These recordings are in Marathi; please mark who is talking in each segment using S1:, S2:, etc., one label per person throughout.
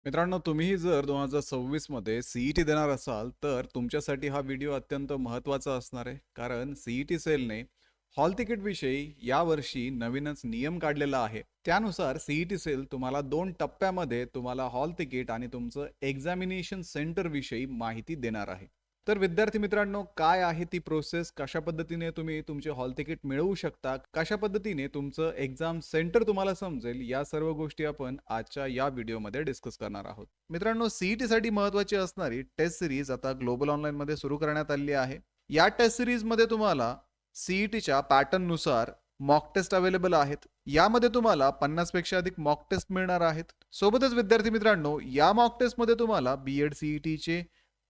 S1: मित्रांनो, तुम्हीही जर 2026 मध्ये सीईटी देणार असाल, तर तुमच्यासाठी हा व्हिडिओ अत्यंत महत्त्वाचा असणार आहे. कारण सीईटी सेलने हॉल तिकीटविषयी यावर्षी नवीनच नियम काढलेला आहे. त्यानुसार सीईटी सेल तुम्हाला 2 टप्प्यामध्ये तुम्हाला हॉल तिकीट आणि तुमचं एक्झामिनेशन सेंटरविषयी माहिती देणार आहे. तर विद्यार्थी मित्रांनो, काय आहे ती प्रोसेस? कशा पद्धतीने तुम्ही तुमचे हॉल तिकीट मिळवू शकता? कशा पद्धतीने तुमचं एक्झाम सेंटर तुम्हाला समजेल? या सर्व गोष्टी आपण आजच्या या व्हिडिओमध्ये डिस्कस करणार आहोत. मित्रांनो, सीईटीसाठी महत्त्वाची असणारी टेस्ट सिरीज आता ग्लोबल ऑनलाईनमध्ये सुरू करण्यात आली आहे. या टेस्ट सिरीजमध्ये तुम्हाला सीईटीच्या पॅटर्ननुसार मॉक टेस्ट अवेलेबल आहेत. यामध्ये तुम्हाला 50 पेक्षा अधिक मॉक टेस्ट मिळणार आहेत. सोबतच विद्यार्थी मित्रांनो, या मॉक टेस्टमध्ये तुम्हाला बीएड सीईटीचे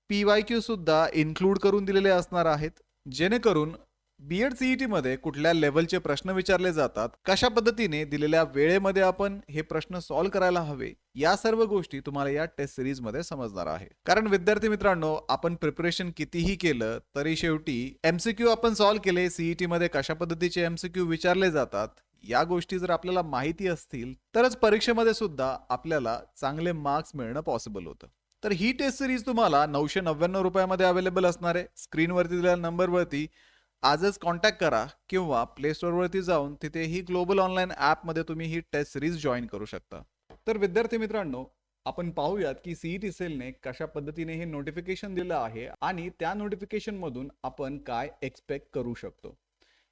S1: PYQ सुद्धा इन्क्लूड करून दिलेले असणार आहेत, जेणेकरून बीएड सीईटी मध्ये कुठल्या लेवलचे प्रश्न विचारले जातात, कशा पद्धतीने दिलेल्या वेळेमध्ये आपण हे प्रश्न सॉल्व्ह करायला हवे, या सर्व गोष्टी तुम्हाला या टेस्ट सिरीज मध्ये समजणार आहे. कारण विद्यार्थी मित्रांनो, आपण प्रिपरेशन कितीही केलं तरी शेवटी एमसीक्यू आपण सॉल्व्ह केले, सीईटी मध्ये कशा पद्धतीचे एमसीक्यू विचारले जातात, या गोष्टी जर आपल्याला माहिती असतील तरच परीक्षेमध्ये सुद्धा आपल्याला चांगले मार्क्स मिळणं पॉसिबल होतं. तर ही टेस्ट सिरीज तुम्हाला 999 रुपयामध्ये अवेलेबल असणार आहे. स्क्रीनवरती दिलेल्या नंबरवरती आजच कॉन्टॅक्ट करा किंवा प्ले स्टोअरवरती जाऊन तिथे ही ग्लोबल ऑनलाईन ॲपमध्ये तुम्ही ही टेस्ट सिरीज जॉईन करू शकता. तर विद्यार्थी मित्रांनो, आपण पाहूयात की सीईटी सेलने कशा पद्धतीने हे नोटिफिकेशन दिलं आहे आणि त्या नोटिफिकेशन मधून आपण काय एक्सपेक्ट करू शकतो.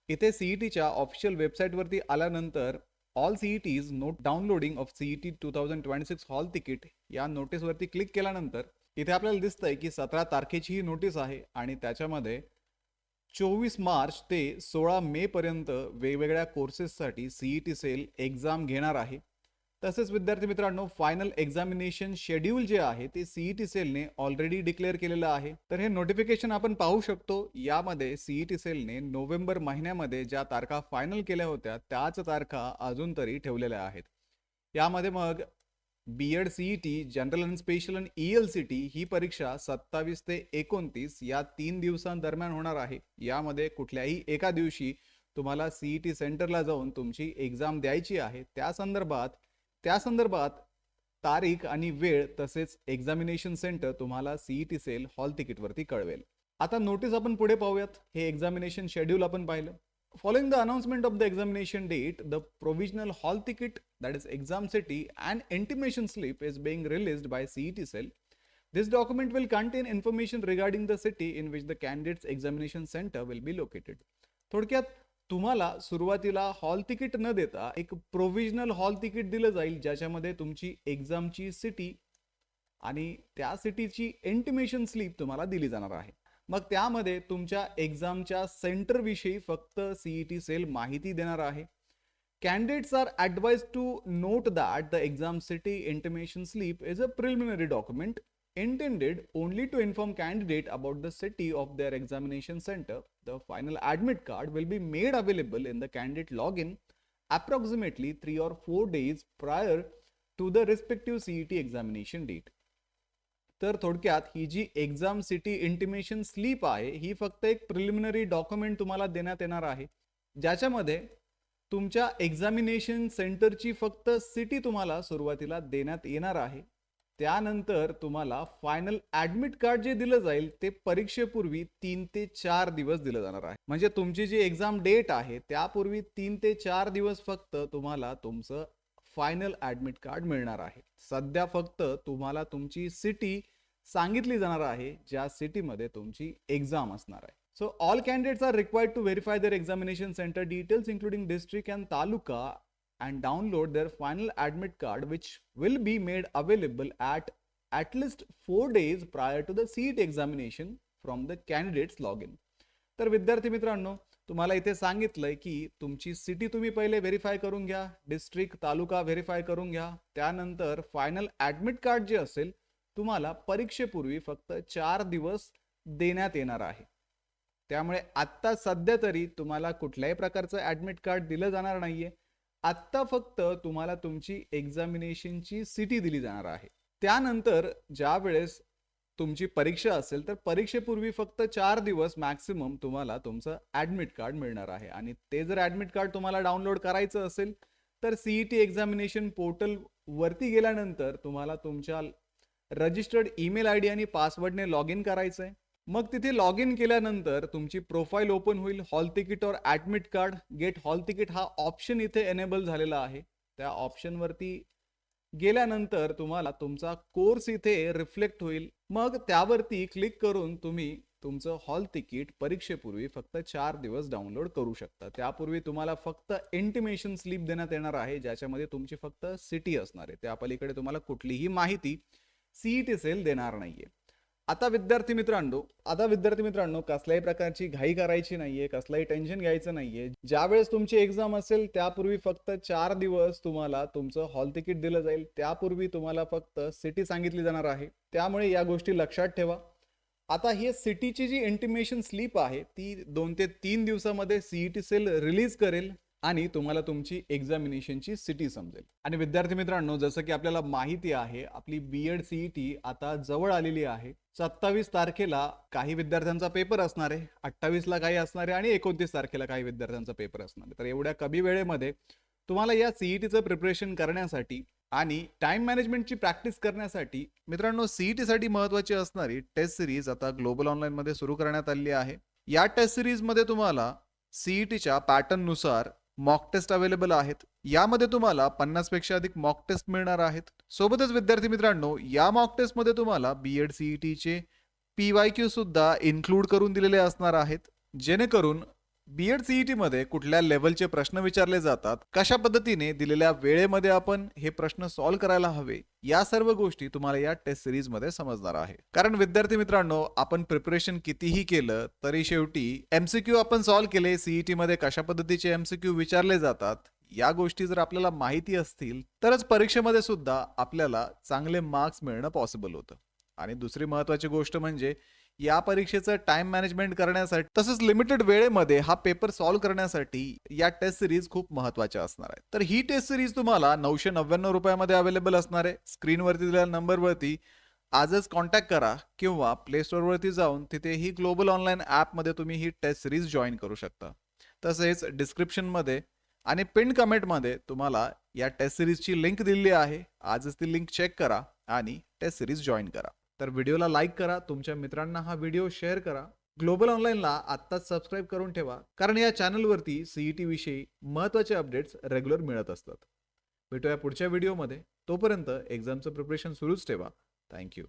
S1: इथे सीईटीच्या ऑफिशियल वेबसाईटवरती आल्यानंतर all CETs note downloading of CET 2026 hall ticket या नोटीसवरती क्लिक केल्यानंतर इथे आपल्याला दिसतंय की 17 तारखेची ही नोटीस आहे आणि त्याच्यामध्ये 24 मार्च ते 16 मे पर्यंत वेगवेगळ्या कोर्सेससाठी सीईटी सेल एक्झाम घेणार आहे. तसेच विद्यार्थी मित्रांनो, फायनल एक्झामिनेशन शेड्यूल जे आहे ते सीईटी सेलने ऑलरेडी डिक्लेअर केलेलं आहे. तर हे नोटिफिकेशन आपण पाहू शकतो. यामध्ये सीईटी सेलने नोव्हेंबर महिन्यामध्ये ज्या तारखा फायनल केल्या होत्या त्याच तारखा अजून तरी ठेवलेल्या आहेत. यामध्ये मग बीएड सीईटी, जनरल आणि स्पेशल आणि ईएलसीटी ही परीक्षा 27 ते 29 या 3 दिवसांदरम्यान होणार आहे. यामध्ये कुठल्याही एका दिवशी तुम्हाला सीईटी सेंटरला जाऊन तुमची एक्झाम द्यायची आहे. त्या संदर्भात तारीख आणि वेळ तसेच एक्झामिनेशन सेंटर तुम्हाला सीईटी सेल हॉल तिकीटवरती कळवेल. आता नोटीस आपण पुढे पाहूयात. हे एक्झामिनेशन शेड्यूल आपण पाहिलं. Following the announcement of the examination date, the provisional hall ticket, that is exam city, and intimation slip is being released by CET cell. This document will contain information regarding the city in which the candidate's examination center will be located. थोडक्यात तुम्हाला सुरुवातीला हॉल तिकीट न देता एक प्रोव्हिजनल हॉल तिकीट दिलं जाईल, ज्याच्यामध्ये तुमची एक्झामची सिटी आणि त्या सिटीची इंटिमेशन स्लिप तुम्हाला दिली जाणार आहे. मग त्यामध्ये तुमच्या एक्झामच्या सेंटर विषयी फक्त सीईटी सेल माहिती देणार आहे. Candidates are advised to note that the exam city intimation slip is a preliminary document intended only to inform candidate about the city of their examination center. The final admit card will be made available in the candidate login approximately 3 or 4 days prior to the respective CET examination date. तर थोडक्यात ही जी एक्झाम सिटी इंटिमेशन स्लिप आहे ही फक्त एक प्रिलिमिनरी डॉक्युमेंट तुम्हाला देण्यात येणार आहे, ज्याच्यामध्ये तुमच्या एक्झामिनेशन सेंटरची फक्त सिटी तुम्हाला सुरुवातीला देण्यात येणार आहे. त्यानंतर तुम्हाला फायनल ॲडमिट कार्ड जे दिलं जाईल ते परीक्षेपूर्वी 3 ते 4 दिवस दिलं जाणार आहे. म्हणजे तुमची जी एक्झाम डेट आहे त्यापूर्वी 3 ते 4 दिवस फक्त तुम्हाला तुमचं फायनल ॲडमिट कार्ड मिळणार आहे. सध्या फक्त तुम्हाला तुमची सिटी सांगितली जाणार आहे, ज्या सिटीमध्ये तुमची एक्झाम असणार आहे. So all candidates are required to verify their examination center details including district and taluka and download their final admit card, which will be made available at least 4 days prior to the CET examination from the candidate's login. तर विद्यार्थी मित्रांनो, तुम्हाला इथे सांगितलंय की तुमची सिटी तुम्ही पहिले व्हेरीफाय करून घ्या, डिस्ट्रिक्ट तालुका व्हेरीफाय करून घ्या. त्यानंतर फायनल ॲडमिट कार्ड जे असेल तुम्हाला परीक्षेपूर्वी फक्त 4 दिवस देण्यात येणार आहे. त्यामुळे आत्ता सध्या तरी तुम्हाला कुठल्याही प्रकारचं ॲडमिट कार्ड दिलं जाणार नाहीये. आत्ता फक्त तुम्हाला तुमची एक्झामिनेशनची सिटी दिली जाणार आहे. त्यानंतर ज्या वेळेस तुमची परीक्षा असेल तर परीक्षेपूर्वी फक्त 4 दिवस मॅक्सिमम तुम्हाला तुमचं ॲडमिट कार्ड मिळणार आहे. आणि ते जर ॲडमिट कार्ड तुम्हाला डाउनलोड करायचं असेल तर सीईटी एक्झामिनेशन पोर्टल वरती गेल्यानंतर तुम्हाला तुमच्या रजिस्टर्ड ईमेल आय डी आणि पासवर्डने लॉग इन करायचं आहे. मग तिथे लॉग इन केल्यानंतर तुमची प्रोफाईल ओपन होईल. हॉल तिकीट और admit card get hall ticket हा ऑप्शन इथे एनेबल झालेला आहे. त्या ऑप्शनवरती गेल्यानंतर तुम्हाला तुमचा कोर्स इथे रिफ्लेक्ट होईल. मग त्यावरती क्लिक करून तुम्ही तुमचं हॉल तिकीट परीक्षेपूर्वी फक्त 4 दिवस डाउनलोड करू शकता. त्यापूर्वी तुम्हाला फक्त इंटिमेशन स्लिप देण्यात येणार आहे, ज्याच्यामध्ये तुमची फक्त सिटी असणार आहे. त्या पलीकडे तुम्हाला कुठलीही माहिती सीईटी सेल देणार नाहीये. आता विद्यार्थी मित्रांनो कसल्याही प्रकारची घाई करायची नाहीये, कसलाही टेन्शन घ्यायचं नाहीये. ज्यावेळेस तुमची एक्झाम असेल त्यापूर्वी फक्त 4 दिवस तुम्हाला तुमचं हॉल तिकीट दिलं जाईल. त्यापूर्वी तुम्हाला फक्त सिटी सांगितली जाणार आहे. त्यामुळे या गोष्टी लक्षात ठेवा. आता ही सिटीची जी इंटिमेशन स्लिप आहे ती 2 ते 3 दिवसामध्ये सीईटी सेल रिलीज करेल आणि तुम्हाला तुमची एक्झामिनेशनची सिटी समजेल. आणि विद्यार्थी मित्रांनो, जसं की आपल्याला माहिती आहे, आपली बीएड सीईटी आता जवळ आलेली आहे. 27 तारखेला काही विद्यार्थ्यांचा पेपर असणार आहे, 28 ला काही असणार आहे आणि 29 तारखेला काही विद्यार्थ्यांचा पेपर असणार आहे. तर एवढ्या कमी वेळेमध्ये तुम्हाला या सीईटीचं प्रिपरेशन करण्यासाठी आणि टाइम मॅनेजमेंटची प्रॅक्टिस करण्यासाठी मित्रांनो, सीईटीसाठी महत्त्वाची असणारी टेस्ट सिरीज आता ग्लोबल ऑनलाईनमध्ये सुरू करण्यात आली आहे. या टेस्ट सिरीजमध्ये तुम्हाला सीईटीच्या पॅटर्ननुसार मॉक टेस्ट अवेलेबल आहेत. यामध्ये तुम्हाला 50 पेक्षा अधिक मॉक टेस्ट मिळणार आहेत. सोबतच विद्यार्थी मित्रांनो, या मॉक टेस्टमध्ये तुम्हाला बीएड सीईटीचे PYQ सुद्धा इन्क्लूड करून दिलेले असणार आहेत, जेणेकरून बीएड सीईटी मध्ये कुठल्या लेवलचे प्रश्न विचारले जातात, कशा पद्धतीने दिलेल्या वेळेमध्ये आपण हे प्रश्न सॉल्व्ह करायला हवे, या सर्व गोष्टी तुम्हाला या टेस्ट सिरीज मध्ये समजणार आहे. कारण विद्यार्थी मित्रांनो, आपण प्रिपरेशन कितीही केलं तरी शेवटी MCQ आपण सॉल्व्ह केले, सीईटी मध्ये कशा पद्धतीचे MCQ विचारले जातात, या गोष्टी जर आपल्याला माहिती असतील तरच परीक्षेमध्ये सुद्धा आपल्याला चांगले मार्क्स मिळणं पॉसिबल होतं. आणि दुसरी महत्त्वाची गोष्ट म्हणजे या परीक्षेचं टाइम मॅनेजमेंट करण्यासाठी तसंच लिमिटेड वेळेमध्ये हा पेपर सॉल्व्ह करण्यासाठी या टेस्ट सिरीज खूप महत्त्वाच्या असणार आहे. तर ही टेस्ट सिरीज तुम्हाला 999 रुपयामध्ये अवेलेबल असणार आहे. स्क्रीनवरती दिलेल्या नंबरवरती आजच कॉन्टॅक्ट करा किंवा प्ले स्टोअरवरती जाऊन तिथे ही ग्लोबल ऑनलाईन ॲपमध्ये तुम्ही ही टेस्ट सिरीज जॉईन करू शकता. तसेच डिस्क्रिप्शनमध्ये आणि पिन कमेंटमध्ये तुम्हाला या टेस्ट सिरीजची लिंक दिलेली आहे. आजच ती लिंक चेक करा आणि टेस्ट सिरीज जॉईन करा. तर व्हिडिओला लाईक करा, तुमच्या मित्रांना हा व्हिडिओ शेअर करा. ग्लोबल ऑनलाईनला आत्ताच सबस्क्राईब करून ठेवा, कारण या चॅनलवरती सीईटी विषयी महत्त्वाचे अपडेट्स रेग्युलर मिळत असतात. भेटूया पुढच्या व्हिडिओमध्ये. तोपर्यंत एक्झामचं प्रिपरेशन सुरूच ठेवा. थँक्यू.